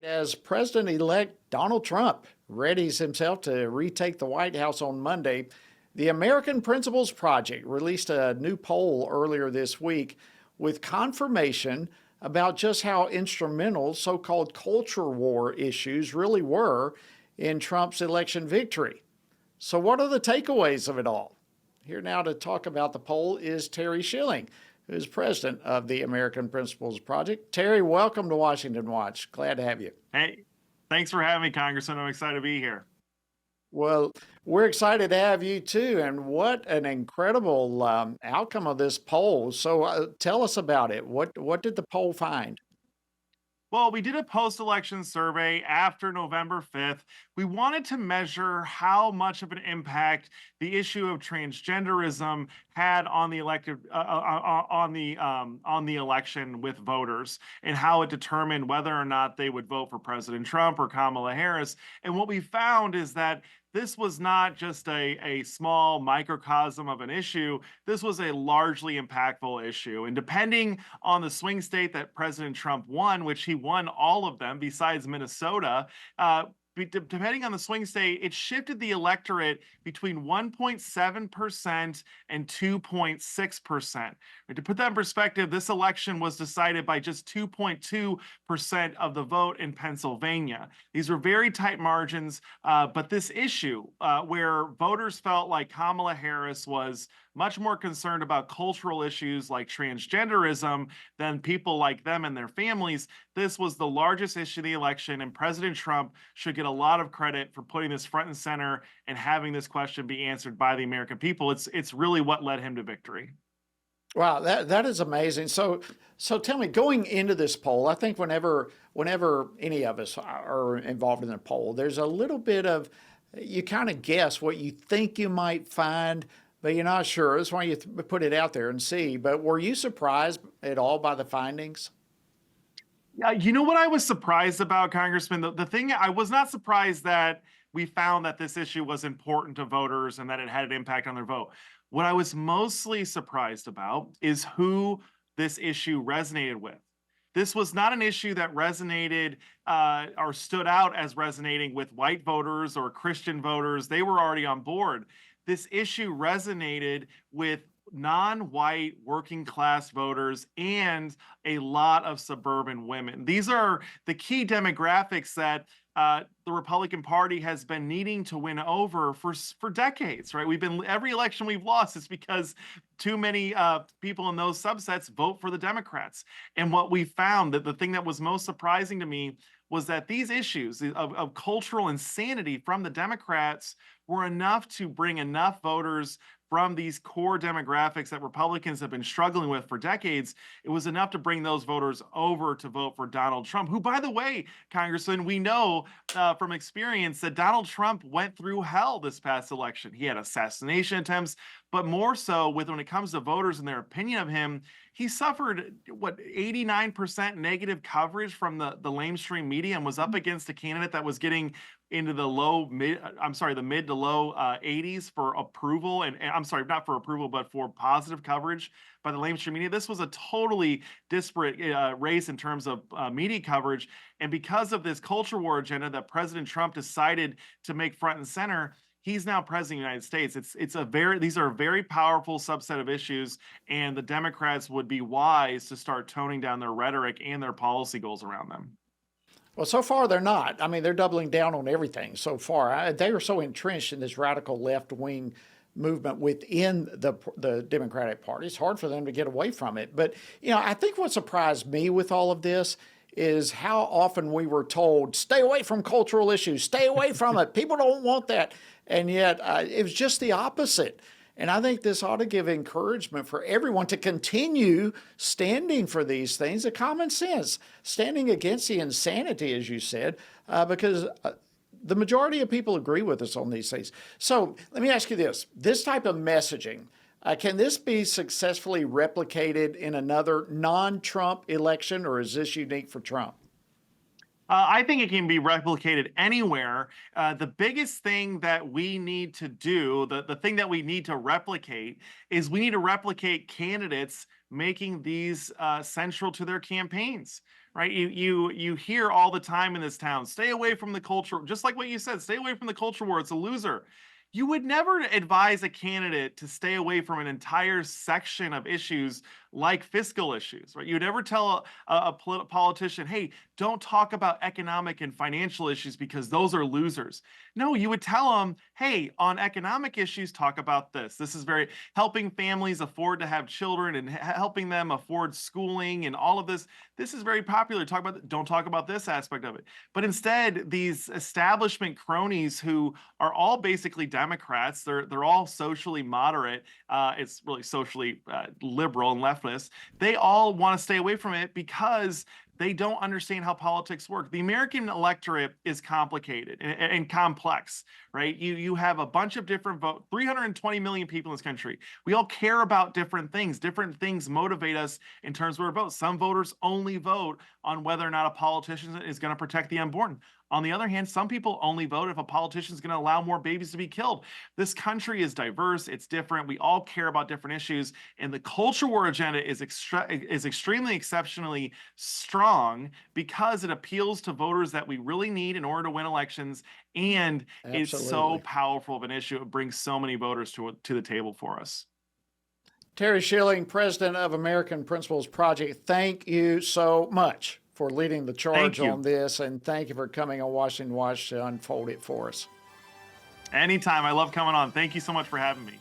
As President-elect Donald Trump readies himself to retake the White House on Monday, the American Principles Project released a new poll earlier this week with confirmation about just how instrumental so called culture war issues really were in Trump's election victory. So, what are the takeaways of it all? Here now to talk about the poll is Terry Schilling, who's president of the American Principles Project. Terry, welcome to Washington Watch. Glad to have you. Hey, thanks for having me, Congressman. I'm excited to be here. Well, we're excited to have you too. And what an incredible outcome of this poll. So tell us about it. What did the poll find? Well, we did a post-election survey after November 5th. We wanted to measure how much of an impact the issue of transgenderism had on the elective on the election with voters, and how it determined whether or not they would vote for President Trump or Kamala Harris. And what we found is that this was not just a small microcosm of an issue. This was a largely impactful issue. And depending on the swing state that President Trump won, which he won all of them besides Minnesota, depending on the swing state, it shifted the electorate between 1.7% and 2.6%. To put that in perspective, this election was decided by just 2.2% of the vote in Pennsylvania. These were very tight margins, but this issue, where voters felt like Kamala Harris was much more concerned about cultural issues like transgenderism than people like them and their families, this was the largest issue of the election, and President Trump should get a lot of credit for putting this front and center and having this question be answered by the American people. It's really what led him to victory. Wow, that is amazing. So tell me, going into this poll, I think whenever any of us are involved in a poll, there's a little bit of you kind of guess what you think you might find, but you're not sure. That's why you put it out there and see. But were you surprised at all by the findings? Yeah, you know what I was surprised about, Congressman? The thing I was not surprised that we found that this issue was important to voters and that it had an impact on their vote. What I was mostly surprised about is who this issue resonated with. This was not an issue that resonated or stood out as resonating with white voters or Christian voters. They were already on board. This issue resonated with non-white working class voters and a lot of suburban women. These are the key demographics that the Republican Party has been needing to win over for decades, right? Every election we've lost is because too many people in those subsets vote for the Democrats. And what we found, that the thing that was most surprising to me was that these issues of cultural insanity from the Democrats were enough to bring enough voters from these core demographics that Republicans have been struggling with for decades. It was enough to bring those voters over to vote for Donald Trump, who, by the way, Congressman, we know from experience that Donald Trump went through hell this past election. He had assassination attempts, but more so when it comes to voters and their opinion of him, he suffered 89% negative coverage from the lamestream media and was up against a candidate that was getting into the mid to low 80s for approval, and I'm sorry, not for approval, but for positive coverage by the lamestream media. This was a totally disparate race in terms of media coverage, and because of this culture war agenda that President Trump decided to make front and center, he's now president of the United States. These are a very powerful subset of issues, and the Democrats would be wise to start toning down their rhetoric and their policy goals around them. Well, so far they're not. I mean, they're doubling down on everything so far. They are so entrenched in this radical left wing movement within the Democratic Party. It's hard for them to get away from it. But, I think what surprised me with all of this is how often we were told, stay away from cultural issues, stay away from it. People don't want that. And yet it was just the opposite. And I think this ought to give encouragement for everyone to continue standing for these things, the common sense, standing against the insanity, as you said, because the majority of people agree with us on these things. So let me ask you this type of messaging, can this be successfully replicated in another non-Trump election, or is this unique for Trump? I think it can be replicated anywhere. The biggest thing that we need to do, the thing that we need to replicate, is we need to replicate candidates making these central to their campaigns. Right, you hear all the time in this town, stay away from the culture, just like what you said, stay away from the culture war, it's a loser. You would never advise a candidate to stay away from an entire section of issues like fiscal issues, right? You would never tell a politician, hey, don't talk about economic and financial issues because those are losers. No, you would tell them, hey, on economic issues, talk about this. This is very helping families afford to have children and helping them afford schooling and all of this. This is very popular. Don't talk about this aspect of it. But instead, these establishment cronies who are all basically Democrats, they're all socially moderate. It's really socially liberal and leftist. They all want to stay away from it because they don't understand how politics work. The American electorate is complicated and complex, right? You have a bunch of different 320 million people in this country. We all care about different things. Different things motivate us in terms of our vote. Some voters only vote on whether or not a politician is going to protect the unborn. On the other hand, some people only vote if a politician is going to allow more babies to be killed. This country is diverse. It's different. We all care about different issues. And the culture war agenda is extremely exceptionally strong because it appeals to voters that we really need in order to win elections. And it's so Absolutely. powerful of an issue. It brings so many voters to the table for us. Terry Schilling, president of American Principles Project, thank you so much for leading the charge Thank you. on this, and thank you for coming on Washington Watch to unfold it for us. Anytime. I love coming on. Thank you so much for having me.